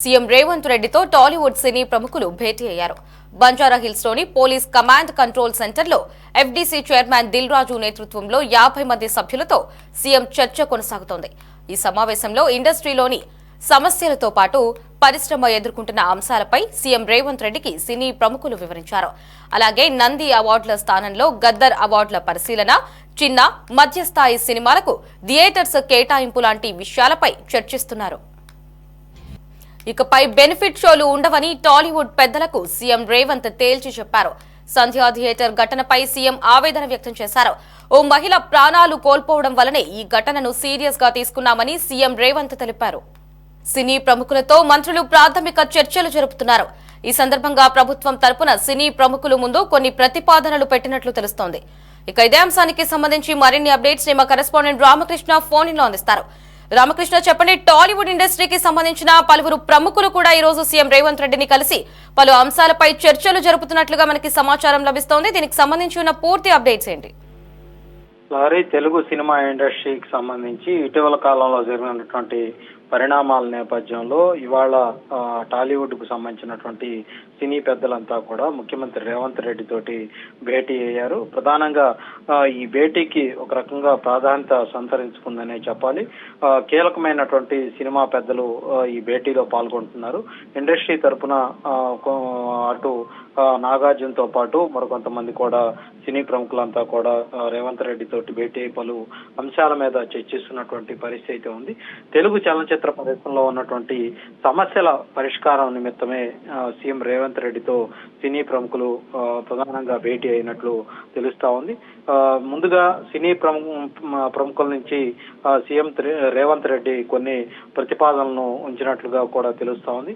CM Revanth రెడ్డితో టాలీవుడ్ సినీ ప్రముఖులు భేటీ అయ్యారు. బంజారాహిల్స్ లోని పోలీస్ కమాండ్ కంట్రోల్ సెంటర్లో ఎఫ్డీసీ చైర్మన్ దిల్ రాజు నేతృత్వంలో 50 మంది సభ్యులతో సీఎం చర్చ కొనసాగుతోంది. ఈ సమావేశంలో ఇండస్ట్రీలోని సమస్యలతో పాటు పరిశ్రమ ఎదుర్కొంటున్న అంశాలపై సీఎం రేవంత్ రెడ్డికి సినీ ప్రముఖులు వివరించారు. అలాగే నంది అవార్డుల స్థానంలో గద్దర్ అవార్డుల పరిశీలన, చిన్న మధ్యస్థాయి సినిమాలకు థియేటర్స్ కేటాయింపు లాంటి విషయాలపై చర్చిస్తున్నారు. ఇకపై బెనిఫిట్ షోలు ఉండవని టాలీవుడ్ పెద్దలకు సీఎం రేవంత్ తేల్చి చెప్పారు. సంధ్యా థియేటర్ ఘటనపై సీఎం ఆవేదన వ్యక్తం చేశారు. ఓ మహిళ ప్రాణాలు కోల్పోవడం వల్లనే ఈ ఘటనను సీరియస్ గా తీసుకున్నామని సీఎం రేవంత్ తెలిపారు. సినీ ప్రముఖులతో మంత్రులు ప్రాథమిక చర్చలు జరుపుతున్నారు. ఈ సందర్భంగా ప్రభుత్వం తరపున సినీ ప్రముఖుల ముందు కొన్ని ప్రతిపాదనలు పెట్టినట్లు తెలుస్తోంది. ఇక ఇదే అంశానికి సంబంధించి మరిన్ని అప్డేట్స్ మా కరెస్పాండెంట్ రామకృష్ణ ఫోన్ ఇన్ లో అందిస్తారు. రామకృష్ణ, చెప్పండి, టాలీవుడ్ ఇండస్ట్రీకి సంబంధించిన పలువురు ప్రముఖులు కూడా ఈ రోజు సీఎం రేవంత్ రెడ్డిని కలిసి పలు అంశాలపై చర్చలు జరుపుతున్నట్లుగా మనకి సమాచారం లభిస్తోంది. దీనికి సంబంధించి ఉన్న పూర్తి అప్డేట్స్ ఏంటి? లారీ తెలుగు సినిమా ఇండస్ట్రీకి సంబంధించి ఇటీవల కాలంలో జరిగినటువంటి పరిణామాల నేపథ్యంలో ఇవాళ టాలీవుడ్ కు సంబంధించినటువంటి సినీ పెద్దలంతా కూడా ముఖ్యమంత్రి రేవంత్ రెడ్డి తోటి భేటీ అయ్యారు. ప్రధానంగా ఈ భేటీకి ఒక రకంగా ప్రాధాన్యత సంతరించుకుందనే చెప్పాలి. కీలకమైనటువంటి సినిమా పెద్దలు ఈ భేటీలో పాల్గొంటున్నారు. ఇండస్ట్రీ తరఫున అటు నాగార్జునతో పాటు మరికొంతమంది కూడా సినీ ప్రముఖులంతా కూడా రేవంత్ రెడ్డి తోటి భేటీ పలు అంశాల మీద చర్చిస్తున్నటువంటి పరిస్థితి ఉంది. తెలుగు చలనచిత్ర పరిశ్రమలో ఉన్నటువంటి సమస్యల పరిష్కారం నిమిత్తమే సీఎం రేవంత్ రెడ్డితో సినీ ప్రముఖులు ప్రధానంగా భేటీ అయినట్లు తెలుస్తా ఉంది. ముందుగా సినీ ప్రముఖుల నుంచి సీఎం రేవంత్ రెడ్డి కొన్ని ప్రతిపాదనలను ఉంచినట్లుగా కూడా తెలుస్తా ఉంది.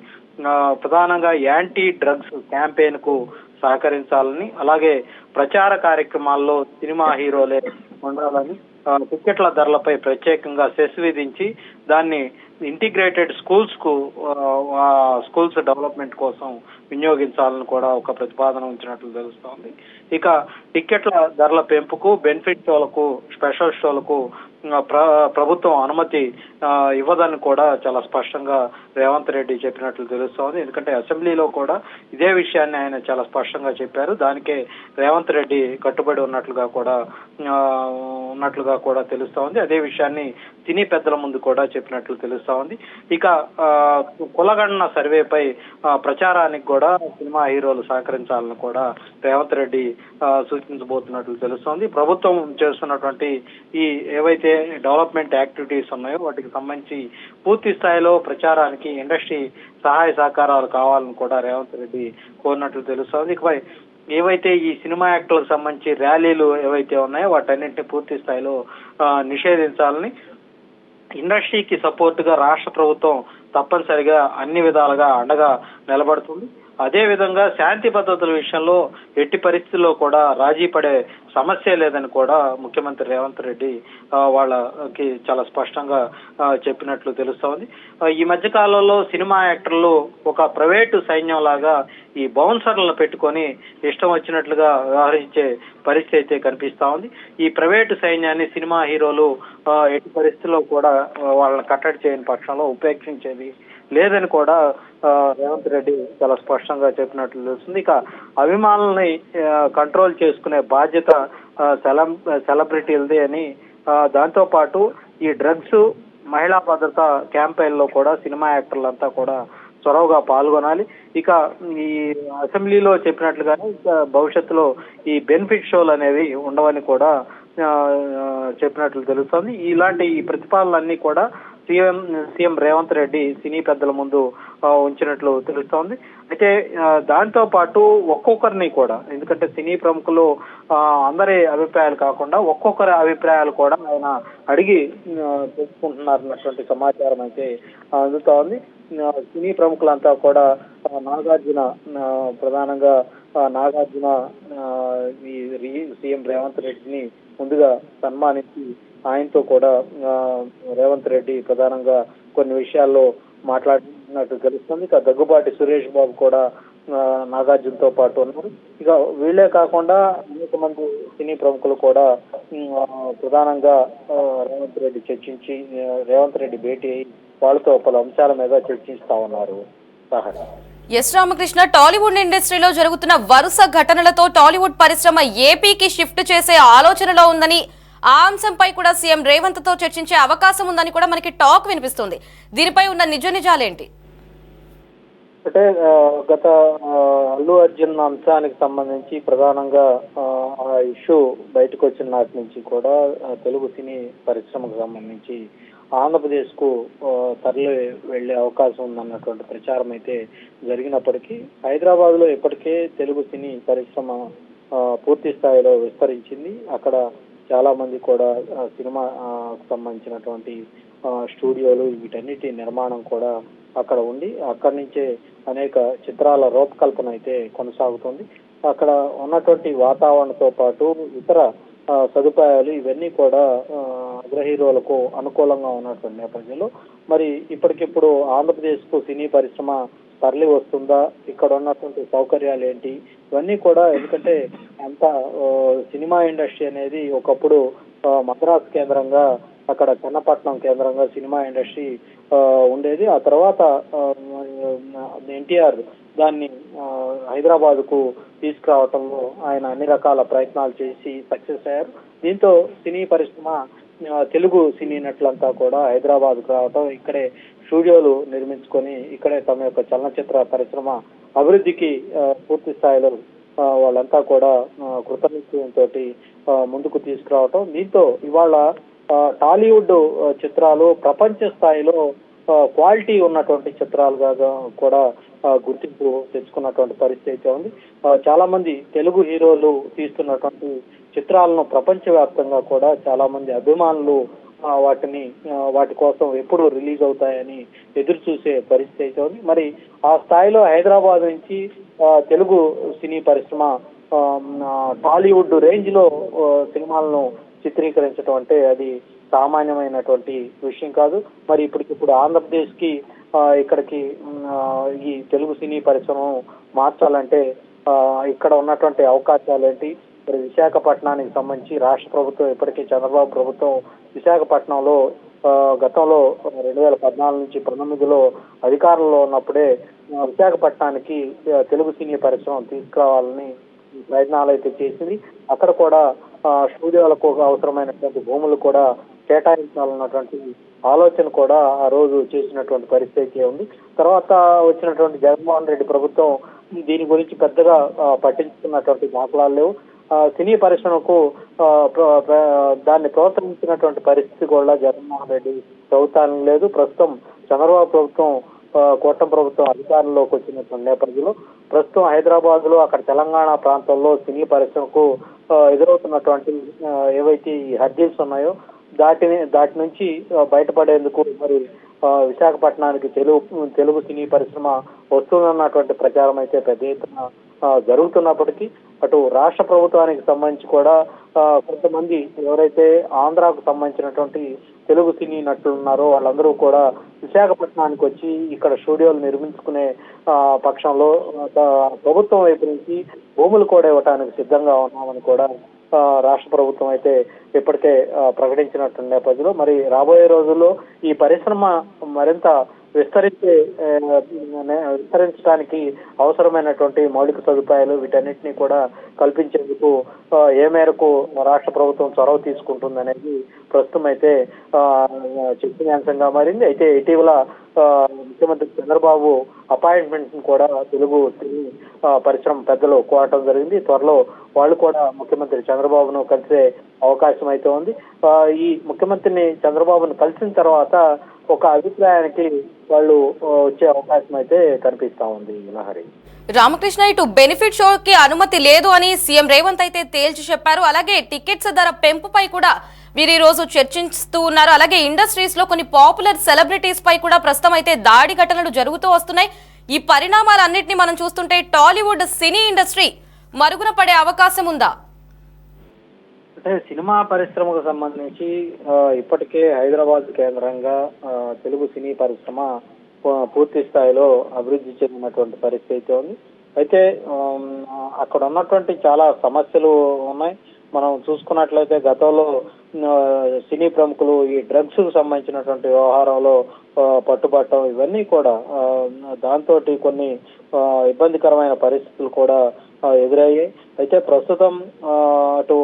ప్రధానంగా యాంటీ డ్రగ్స్ క్యాంపెయిన్ కు సహకరించాలని, అలాగే ప్రచార కార్యక్రమాల్లో సినిమా హీరోలే ఉండాలని, టికెట్ల ధరలపై ప్రత్యేకంగా సెస్ విధించి దాన్ని ఇంటిగ్రేటెడ్ స్కూల్స్ డెవలప్మెంట్ కోసం వినియోగించాలని కూడా ఒక ప్రతిపాదన ఉంచినట్లు తెలుస్తోంది. ఇక టికెట్ల ధరల పెంపుకు, బెనిఫిట్ షోలకు, స్పెషల్ షోలకు ప్రభుత్వం అనుమతి ఇవ్వదని కూడా చాలా స్పష్టంగా రేవంత్ రెడ్డి చెప్పినట్లు తెలుస్తోంది. ఎందుకంటే అసెంబ్లీలో కూడా ఇదే విషయాన్ని ఆయన చాలా స్పష్టంగా చెప్పారు. దానికే రేవంత్ రెడ్డి కట్టుబడి ఉన్నట్లుగా కూడా తెలుస్తోంది. అదే విషయాన్ని సినీ పెద్దల ముందు కూడా చెప్పినట్లు తెలుస్తా ఉంది. ఇక కులగణన సర్వేపై ప్రచారానికి కూడా సినిమా హీరోలు సహకరించాలని కూడా రేవంత్ రెడ్డి సూచించబోతున్నట్లు తెలుస్తోంది. ప్రభుత్వం చేస్తున్నటువంటి ఈ ఏవైతే డెవలప్మెంట్ యాక్టివిటీస్ ఉన్నాయో వాటికి సంబంధించి పూర్తి స్థాయిలో ప్రచారానికి ఇండస్ట్రీ సహాయ సహకారాలు కావాలని కూడా రేవంత్ రెడ్డి కోరినట్లు తెలుస్తోంది. ఇకపై ఏవైతే ఈ సినిమా యాక్టర్లకు సంబంధించి ర్యాలీలు ఏవైతే ఉన్నాయో వాటన్నింటినీ పూర్తి స్థాయిలో నిషేధించాలని, ఇండస్ట్రీకి సపోర్ట్ గా రాష్ట్ర ప్రభుత్వం తప్పనిసరిగా అన్ని విధాలుగా అండగా నిలబడుతుంది. అదే విధంగా శాంతి భద్రతల విషయంలో ఎట్టి పరిస్థితుల్లో కూడా రాజీ పడే సమస్య లేదని కూడా ముఖ్యమంత్రి రేవంత్ రెడ్డి వాళ్ళకి చాలా స్పష్టంగా చెప్పినట్లు తెలుస్తోంది. ఈ మధ్య కాలంలో సినిమా యాక్టర్లు ఒక ప్రైవేటు సైన్యం లాగా ఈ బౌన్సర్లను పెట్టుకొని ఇష్టం వచ్చినట్లుగా వ్యవహరించే పరిస్థితి అయితే కనిపిస్తా ఉంది. ఈ ప్రైవేటు సైన్యాన్ని సినిమా హీరోలు ఎట్టి పరిస్థితుల్లో కూడా వాళ్ళని కట్టడి చేయని పక్షంలో ఉపేక్షించేది లేదని కూడా రేవంత్ రెడ్డి చాలా స్పష్టంగా చెప్పినట్లు తెలుస్తుంది. ఇక అభిమానుల్ని కంట్రోల్ చేసుకునే బాధ్యత సెలబ్రిటీలది అని, దాంతో పాటు ఈ డ్రగ్స్, మహిళా భద్రత క్యాంపెయిన్ లో కూడా సినిమా యాక్టర్లంతా కూడా చొరవగా పాల్గొనాలి. ఇక ఈ అసెంబ్లీలో చెప్పినట్లుగానే భవిష్యత్తులో ఈ బెనిఫిట్ షోలు అనేవి ఉండవని కూడా చెప్పినట్లు తెలుస్తోంది. ఇలాంటి ఈ ప్రతిపాదనలన్నీ కూడా సీఎం రేవంత్ రెడ్డి సినీ పెద్దల ముందు ఉంచినట్లు తెలుస్తోంది. అయితే దాంతో పాటు ఒక్కొక్కరిని కూడా, ఎందుకంటే సినీ ప్రముఖులు అందరి అభిప్రాయాలు కాకుండా ఒక్కొక్కరి అభిప్రాయాలు కూడా ఆయన అడిగి తెలుసుకుంటున్నారన్నటువంటి సమాచారం అయితే అందుతా ఉంది. సినీ ప్రముఖులంతా కూడా ప్రధానంగా నాగార్జున సీఎం రేవంత్ రెడ్డిని ముందుగా సన్మానించి ఆయనతో కూడా రేవంత్ రెడ్డి ప్రధానంగా కొన్ని విషయాల్లో మాట్లాడినట్టు తెలుస్తుంది. ఇక దగ్గుబాటి సురేష్ బాబు కూడా నాగార్జునతో పాటు ఉన్నారు. ఇక వీళ్ళే కాకుండా అనేక మంది సినీ ప్రముఖులు కూడా ప్రధానంగా రేవంత్ రెడ్డి భేటీ అయి వాళ్ళతో పలు అంశాల మీద చర్చిస్తా ఉన్నారు. సహా ఎస్ రామకృష్ణ, టాలీవుడ్ ఇండస్ట్రీలో జరుగుతున్న వరుస ఘటనలతో టాలీవుడ్ పరిశ్రమ ఏపీకి షిఫ్ట్ చేసే ఆలోచనలో ఉందని, ఆ అంశంపై కూడా సీఎం రేవంత్ తో చర్చించే అవకాశం ఉందని కూడా మనకి టాక్ వినిపిస్తుంది. దీనిపై ఉన్న నిజాలేంటి? అంటే గత అల్లు అర్జున్ అంశానికి సంబంధించి ప్రధానంగా ఆ ఇష్యూ బయటకు వచ్చిన నాటి నుంచి కూడా తెలుగు సినీ పరిశ్రమకు సంబంధించి ఆంధ్రప్రదేశ్ కు తరలి వెళ్లే అవకాశం ఉందన్నటువంటి ప్రచారం అయితే జరిగినప్పటికీ హైదరాబాద్ లో ఇప్పటికే తెలుగు సినీ పరిశ్రమ పూర్తి స్థాయిలో విస్తరించింది. అక్కడ చాలా మంది కూడా సినిమా సంబంధించినటువంటి స్టూడియోలు వీటన్నిటి నిర్మాణం కూడా అక్కడ ఉండి అక్కడి నుంచే అనేక చిత్రాల రూపకల్పన అయితే కొనసాగుతుంది. అక్కడ ఉన్నటువంటి వాతావరణంతో పాటు ఇతర సదుపాయాలు ఇవన్నీ కూడా అగ్ర హీరోలకు అనుకూలంగా ఉన్నటువంటి నేపథ్యంలో మరి ఇప్పటికిప్పుడు ఆంధ్రప్రదేశ్ కు సినీ పరిశ్రమ తరలి వస్తుందా, ఇక్కడ ఉన్నటువంటి సౌకర్యాలు ఏంటి, ఇవన్నీ కూడా ఎందుకంటే అంత సినిమా ఇండస్ట్రీ అనేది ఒకప్పుడు మద్రాసు కేంద్రంగా అక్కడ చెన్నపట్నం కేంద్రంగా సినిమా ఇండస్ట్రీ ఉండేది. ఆ తర్వాత ఎన్టీఆర్ దాన్ని హైదరాబాద్ కు తీసుకురావటంలో ఆయన అన్ని రకాల ప్రయత్నాలు చేసి సక్సెస్ అయ్యారు. దీంతో సినీ పరిశ్రమ తెలుగు సినీ నటులంతా కూడా హైదరాబాద్ కు రావటం, ఇక్కడే స్టూడియోలు నిర్మించుకొని ఇక్కడే తమ యొక్క చలనచిత్ర పరిశ్రమ అభివృద్ధికి పూర్తి స్థాయిలో వాళ్ళంతా కూడా కృతజ్ఞతతో ముందుకు తీసుకురావటం. దీంతో ఇవాళ టాలీవుడ్ చిత్రాలు ప్రపంచ స్థాయిలో క్వాలిటీ ఉన్నటువంటి చిత్రాలుగా కూడా గుర్తింపు తెచ్చుకున్నటువంటి పరిస్థితి ఉంది. చాలా మంది తెలుగు హీరోలు తీస్తున్నటువంటి చిత్రాలను ప్రపంచవ్యాప్తంగా కూడా చాలా మంది అభిమానులు వాటి కోసం ఎప్పుడు రిలీజ్ అవుతాయని ఎదురు చూసే పరిస్థితి అయితే ఉంది. మరి ఆ స్థాయిలో హైదరాబాద్ నుంచి తెలుగు సినీ పరిశ్రమ టాలీవుడ్ రేంజ్ లో సినిమాలను చిత్రీకరించడం అంటే అది సామాన్యమైనటువంటి విషయం కాదు. మరి ఇప్పటికిప్పుడు ఆంధ్రప్రదేశ్ కి ఇక్కడికి ఈ తెలుగు సినీ పరిశ్రమను మార్చాలంటే ఇక్కడ ఉన్నటువంటి అవకాశాలు ఏంటి? మరి విశాఖపట్నానికి సంబంధించి రాష్ట్ర ప్రభుత్వం ఇప్పటికీ చంద్రబాబు ప్రభుత్వం విశాఖపట్నంలో గతంలో 2014 నుంచి 2019లో అధికారంలో ఉన్నప్పుడే విశాఖపట్నానికి తెలుగు సినీ పరిశ్రమ తీసుకురావాలని ప్రయత్నాలు అయితే చేసింది. అక్కడ కూడా స్టూడియోలకు అవసరమైనటువంటి భూములు కూడా కేటాయించాలన్నటువంటి ఆలోచన కూడా ఆ రోజు చేసినటువంటి పరిస్థితి ఉంది. తర్వాత వచ్చినటువంటి జగన్మోహన్ రెడ్డి ప్రభుత్వం దీని గురించి పెద్దగా పట్టించుకున్నటువంటి దాఖలాలు లేవు. సినీ పరిశ్రమకు దాన్ని ప్రోత్సహించినటువంటి పరిస్థితి కూడా జగన్మోహన్ రెడ్డి ప్రభుత్వానికి లేదు. ప్రస్తుతం చంద్రబాబు ప్రభుత్వం కూటమి ప్రభుత్వం అధికారంలోకి వచ్చినటువంటి నేపథ్యంలో ప్రస్తుతం హైదరాబాద్ లో అక్కడ తెలంగాణ ప్రాంతంలో సినీ పరిశ్రమకు ఎదురవుతున్నటువంటి ఏవైతే ఈ హర్జీస్ ఉన్నాయో దాటి నుంచి బయటపడేందుకు మరి విశాఖపట్నానికి తెలుగు సినీ పరిశ్రమ వస్తుందన్నటువంటి ప్రచారం అయితే పెద్ద ఎత్తున జరుగుతున్నప్పటికీ అటు రాష్ట్ర ప్రభుత్వానికి సంబంధించి కూడా కొంతమంది ఎవరైతే ఆంధ్రాకు సంబంధించినటువంటి తెలుగు సినీ నటులు ఉన్నారో వాళ్ళందరూ కూడా విశాఖపట్నానికి వచ్చి ఇక్కడ స్టూడియోలు నిర్మించుకునే పక్షంలో ప్రభుత్వం వైపు నుంచి భూములు కూడా ఇవ్వడానికి సిద్ధంగా ఉన్నామని కూడా రాష్ట్ర ప్రభుత్వం అయితే ఇప్పటికే ప్రకటించినట్టు నేపథ్యంలో మరి రాబోయే రోజుల్లో ఈ పరిశ్రమ మరింత విస్తరించడానికి అవసరమైనటువంటి మౌలిక సదుపాయాలు వీటన్నిటినీ కూడా కల్పించేందుకు ఏ మేరకు రాష్ట్ర ప్రభుత్వం చొరవ తీసుకుంటుందనేది ప్రస్తుతం అయితే చర్చనీయాంశంగా మారింది. అయితే ఇటీవల ముఖ్యమంత్రి చంద్రబాబు అపాయింట్మెంట్ కూడా తెలుగు సినీ పరిశ్రమ పెద్దలు కోరటం జరిగింది. త్వరలో వాళ్ళు కూడా ముఖ్యమంత్రి చంద్రబాబును కలిసే అవకాశం అయితే ఉంది. ఈ ముఖ్యమంత్రిని చంద్రబాబును కలిసిన తర్వాత ఒక అభిప్రాయానికి వాళ్ళు వచ్చే అవకాశం అయితే కనిపిస్తా ఉంది. లహరి రామకృష్ణ, ఇటు బెనిఫిట్ షోకి అనుమతి లేదు అని సీఎం రేవంత్ అయితే తేల్చి చెప్పారు. అలాగే టికెట్స్ ధర పెంపుపై కూడా వీరు ఈ రోజు చర్చిస్తూ ఉన్నారు. అలాగే ఇండస్ట్రీస్ లో కొన్ని పాపులర్ సెలబ్రిటీస్ పై కూడా ప్రస్తుతం అయితే దాడి ఘటనలు జరుగుతూ వస్తున్నాయి. ఈ పరిణామాలన్నింటినీ మనం చూస్తుంటే టాలీవుడ్ సినీ ఇండస్ట్రీ మరుగున పడే అవకాశం ఉందా? అంటే సినిమా పరిశ్రమకు సంబంధించి ఇప్పటికే హైదరాబాద్ కేంద్రంగా తెలుగు సినీ పరిశ్రమ పూర్తి స్థాయిలో అభివృద్ధి చెందినటువంటి పరిస్థితి ఉంది. అయితే అక్కడ ఉన్నటువంటి చాలా సమస్యలు ఉన్నాయి. మనం చూసుకున్నట్లయితే గతంలో సినీ ప్రముఖులు ఈ డ్రగ్స్ కు సంబంధించినటువంటి వ్యవహారంలో పట్టుబట్టడం ఇవన్నీ కూడా దాంతో కొన్ని ఇబ్బందికరమైన పరిస్థితులు కూడా ఎదురయ్యాయి. అయితే ప్రస్తుతం అటు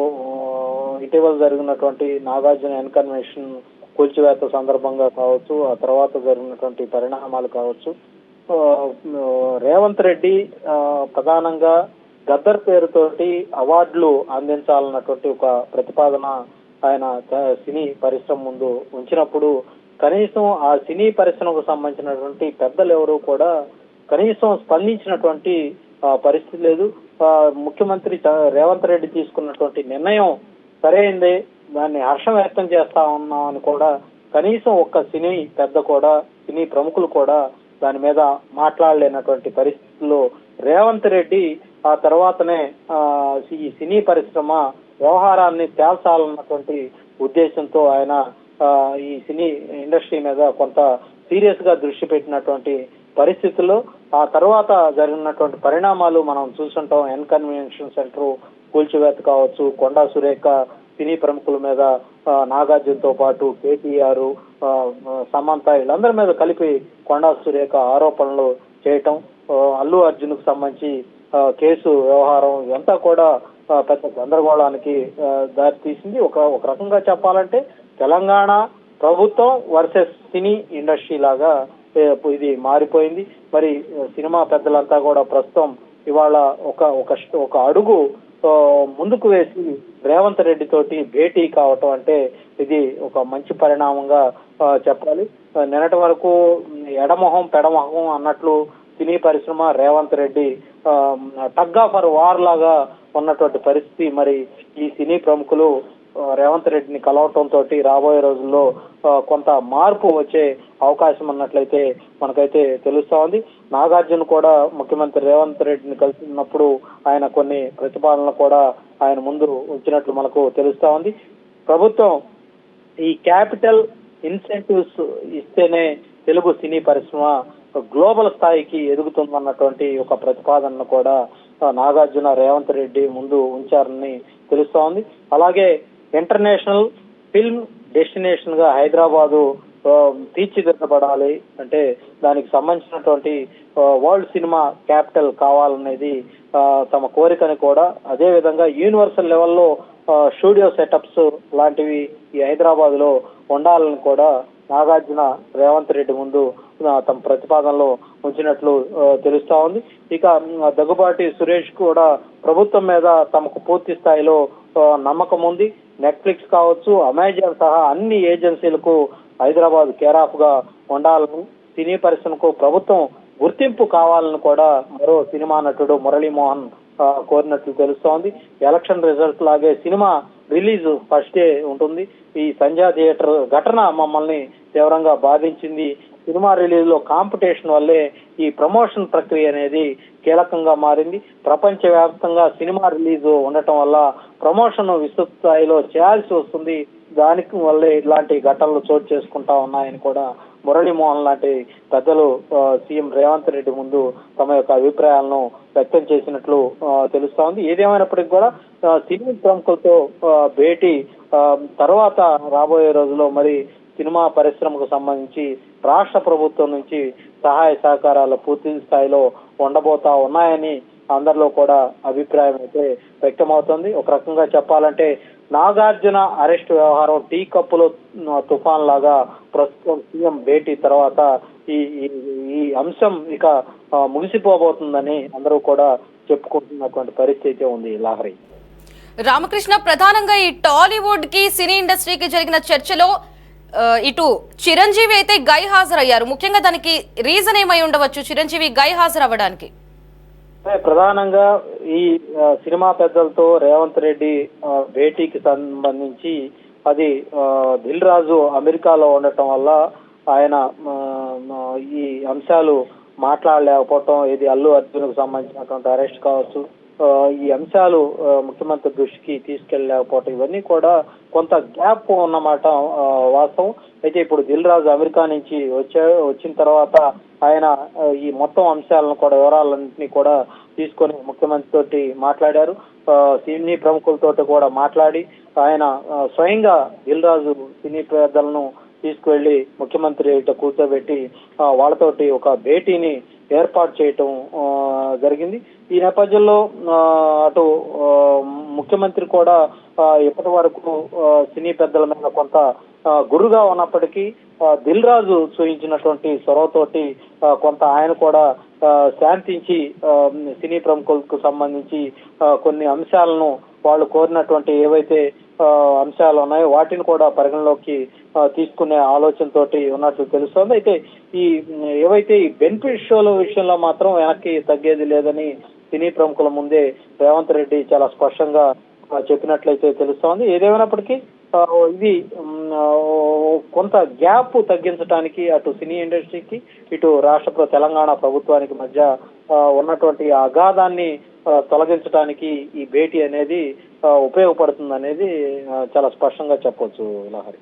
ఇటీవల జరిగినటువంటి నాగార్జున ఎన్కన్వెన్షన్ కూల్చివేత సందర్భంగా కావచ్చు, ఆ తర్వాత జరిగినటువంటి పరిణామాలు కావచ్చు, రేవంత్ రెడ్డి ప్రధానంగా గద్దర్ పేరుతోటి అవార్డులు అందించాలన్నటువంటి ఒక ప్రతిపాదన ఆయన సినీ పరిశ్రమ ముందు ఉంచినప్పుడు కనీసం ఆ సినీ పరిశ్రమకు సంబంధించినటువంటి పెద్దలు ఎవరు కూడా కనీసం స్పందించినటువంటి పరిస్థితి లేదు. ముఖ్యమంత్రి రేవంత్ రెడ్డి తీసుకున్నటువంటి నిర్ణయం సరైందే, దాన్ని హర్షం వ్యక్తం చేస్తా ఉన్నాం అని కూడా కనీసం ఒక్క సినీ పెద్ద కూడా, సినీ ప్రముఖులు కూడా దాని మీద మాట్లాడలేనటువంటి పరిస్థితుల్లో రేవంత్ రెడ్డి ఆ తర్వాతనే ఈ సినీ పరిశ్రమ వ్యవహారాన్ని తేల్చాలన్నటువంటి ఉద్దేశంతో ఆయన ఈ సినీ ఇండస్ట్రీ మీద కొంత సీరియస్ గా దృష్టి పెట్టినటువంటి పరిస్థితుల్లో ఆ తర్వాత జరిగినటువంటి పరిణామాలు మనం చూస్తుంటాం. ఎన్కన్వెన్షన్ సెంటర్ కూల్చివేత కావచ్చు, కొండా సురేఖ సినీ ప్రముఖుల మీద నాగార్జునతో పాటు కేటీఆర్, సమంత వీళ్ళందరి మీద కలిపి కొండా సురేఖ ఆరోపణలు చేయటం, అల్లు అర్జున్ కు సంబంధించి కేసు వ్యవహారం ఇదంతా కూడా పెద్ద గందరగోళానికి దారి తీసింది. ఒక రకంగా చెప్పాలంటే తెలంగాణ ప్రభుత్వం వర్సెస్ సినీ ఇండస్ట్రీ లాగా ఇది మారిపోయింది. మరి సినిమా పెద్దలంతా కూడా ప్రస్తుతం ఇవాళ ఒక అడుగు ముందుకు వేసి రేవంత్ రెడ్డి తోటి భేటీ కావటం అంటే ఇది ఒక మంచి పరిణామంగా చెప్పాలి. నిన్నటి వరకు ఎడమొహం పెడమొహం అన్నట్లు సినీ పరిశ్రమ Revanth Reddy tug of war లాగా ఉన్నటువంటి పరిస్థితి. మరి ఈ సినీ ప్రముఖులు రేవంత్ రెడ్డిని కలవటంతో రాబోయే రోజుల్లో కొంత మార్పు వచ్చే అవకాశం ఉన్నట్లయితే మనకైతే తెలుస్తా ఉంది. నాగార్జున కూడా ముఖ్యమంత్రి రేవంత్ రెడ్డిని కలిసినప్పుడు ఆయన కొన్ని ప్రతిపాదనలు కూడా ఆయన ముందు ఉంచినట్లు మనకు తెలుస్తా ఉంది. ప్రభుత్వం ఈ క్యాపిటల్ ఇన్సెంటివ్స్ ఇస్తేనే తెలుగు సినీ పరిశ్రమ గ్లోబల్ స్థాయికి ఎదుగుతుందన్నటువంటి ఒక ప్రతిపాదనను కూడా నాగార్జున రేవంత్ రెడ్డి ముందు ఉంచారని తెలుస్తా ఉంది. అలాగే ఇంటర్నేషనల్ ఫిల్మ్ డెస్టినేషన్ గా హైదరాబాదు తీర్చిదిద్దబడాలి అంటే దానికి సంబంధించినటువంటి వరల్డ్ సినిమా క్యాపిటల్ కావాలనేది తమ కోరికని కూడా, అదే విధంగా యూనివర్సల్ లెవెల్లో స్టూడియో సెటప్స్ లాంటివి ఈ హైదరాబాద్ లో ఉండాలని కూడా నాగార్జున రేవంత్ రెడ్డి ముందు తమ ప్రతిపాదనలో ఉంచినట్లు తెలుస్తా ఉంది. ఇక దగ్గుబాటి సురేష్ కూడా ప్రభుత్వం మీద తమకు పూర్తి స్థాయిలో నమ్మకం ఉంది. నెట్ఫ్లిక్స్ కావచ్చు, అమెజాన్ సహా అన్ని ఏజెన్సీలకు హైదరాబాద్ కేర్ ఆఫ్ గా ఉండాలని, సినీ పరిశ్రమకు ప్రభుత్వం గుర్తింపు కావాలని కూడా మరో సినిమా నటుడు మురళీమోహన్ కోరినట్లు తెలుస్తోంది. ఎలక్షన్ రిజల్ట్ లాగే సినిమా రిలీజ్ ఫస్ట్ డే ఉంటుంది. ఈ సంధ్యా థియేటర్ ఘటన మమ్మల్ని తీవ్రంగా బాధించింది. సినిమా రిలీజ్ లో కాంపిటీషన్ వల్లే ఈ ప్రమోషన్ ప్రక్రియ అనేది కీలకంగా మారింది. ప్రపంచ వ్యాప్తంగా సినిమా రిలీజ్ ఉండటం వల్ల ప్రమోషన్ విస్తృత స్థాయిలో చేయాల్సి వస్తుంది. దానికి వల్లే ఇలాంటి ఘటనలు చోటు చేసుకుంటా ఉన్నాయని కూడా మురళీమోహన్ లాంటి పెద్దలు సీఎం రేవంత్ రెడ్డి ముందు తమ యొక్క అభిప్రాయాలను వ్యక్తం చేసినట్లు తెలుస్తా ఉంది. ఏదేమైనప్పటికీ కూడా సినీ ప్రముఖులతో భేటీ తర్వాత రాబోయే రోజుల్లో మరి సినిమా పరిశ్రమకు సంబంధించి రాష్ట్ర ప్రభుత్వం నుంచి సహాయ సహకారాలు పూర్తి స్థాయిలో ఉండబోతా ఉన్నాయని అందరిలో కూడా అభిప్రాయం అయితే వ్యక్తమవుతుంది. ఒక రకంగా చెప్పాలంటే నాగార్జున అరెస్ట్ వ్యవహారం టీ కప్పులో తుఫాన్ లాగా ప్రస్తుతం సీఎం భేటీ తర్వాత ఈ అంశం ఇక ముగిసిపోబోతుందని అందరూ కూడా చెప్పుకుంటున్నటువంటి పరిస్థితి ఉంది. లహరి రామకృష్ణ, ప్రధానంగా ఈ టాలీవుడ్ కి సినీ ఇండస్ట్రీకి జరిగిన చర్చలో ఇటు చిరంజీవి అయితే గై హాజరయ్యారు. ముఖ్యంగా దానికి రీజన్ ఏమై ఉండవచ్చు చిరంజీవి గై హాజరవ్వడానికి? ప్రధానంగా ఈ సినిమా పెద్దలతో రేవంత్ రెడ్డి భేటీకి సంబంధించి అది దిల్ రాజు అమెరికాలో ఉండటం వల్ల ఆయన ఈ అంశాలు మాట్లాడలేకపోవటం, ఇది అల్లు అర్జున్ కు సంబంధించినటువంటి అరెస్ట్ కావచ్చు, ఈ అంశాలు ముఖ్యమంత్రి దృష్టికి తీసుకెళ్ళలేకపోవటం ఇవన్నీ కూడా కొంత గ్యాప్ ఉన్నమాట వాస్తవం. అయితే ఇప్పుడు దిల్ రాజు అమెరికా నుంచి వచ్చిన తర్వాత ఆయన ఈ మొత్తం అంశాలను కూడా వివరాలన్నింటినీ కూడా తీసుకొని ముఖ్యమంత్రి తోటి మాట్లాడారు. సినీ ప్రముఖులతో కూడా మాట్లాడి ఆయన స్వయంగా దిల్ రాజు సినీ పెద్దలను తీసుకువెళ్లి ముఖ్యమంత్రి కూర్చోబెట్టి వాళ్ళతోటి ఒక భేటీని ఏర్పాటు చేయటం జరిగింది. ఈ నేపథ్యంలో అటు ముఖ్యమంత్రి కూడా ఇప్పటి వరకు సినీ పెద్దల మీద కొంత గురుగా ఉన్నప్పటికీ దిల్ రాజు చూపించినటువంటి చొరవతోటి కొంత ఆయన కూడా శాంతించి సినీ ప్రముఖులకు సంబంధించి కొన్ని అంశాలను వాళ్ళు కోరినటువంటి ఏవైతే అంశాలు ఉన్నాయో వాటిని కూడా పరిగణలోకి తీసుకునే ఆలోచనతోటి ఉన్నట్లు తెలుస్తోంది. అయితే ఈ ఏవైతే ఈ బెనిఫిట్ షోల విషయంలో మాత్రం వెనక్కి తగ్గేది లేదని సినీ ప్రముఖుల ముందే రేవంత్ రెడ్డి చాలా స్పష్టంగా చెప్పినట్లయితే తెలుస్తోంది. ఏదేమైనప్పటికీ ఇది కొంత గ్యాప్ తగ్గించడానికి అటు సినీ ఇండస్ట్రీకి ఇటు తెలంగాణ ప్రభుత్వానికి మధ్య ఉన్నటువంటి అగాధాన్ని తొలగించడానికి ఈ భేటీ అనేది ఉపయోగపడుతుంది అనేది చాలా స్పష్టంగా చెప్పొచ్చు Lahari.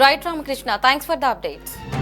Right Ramakrishna, thanks for the updates.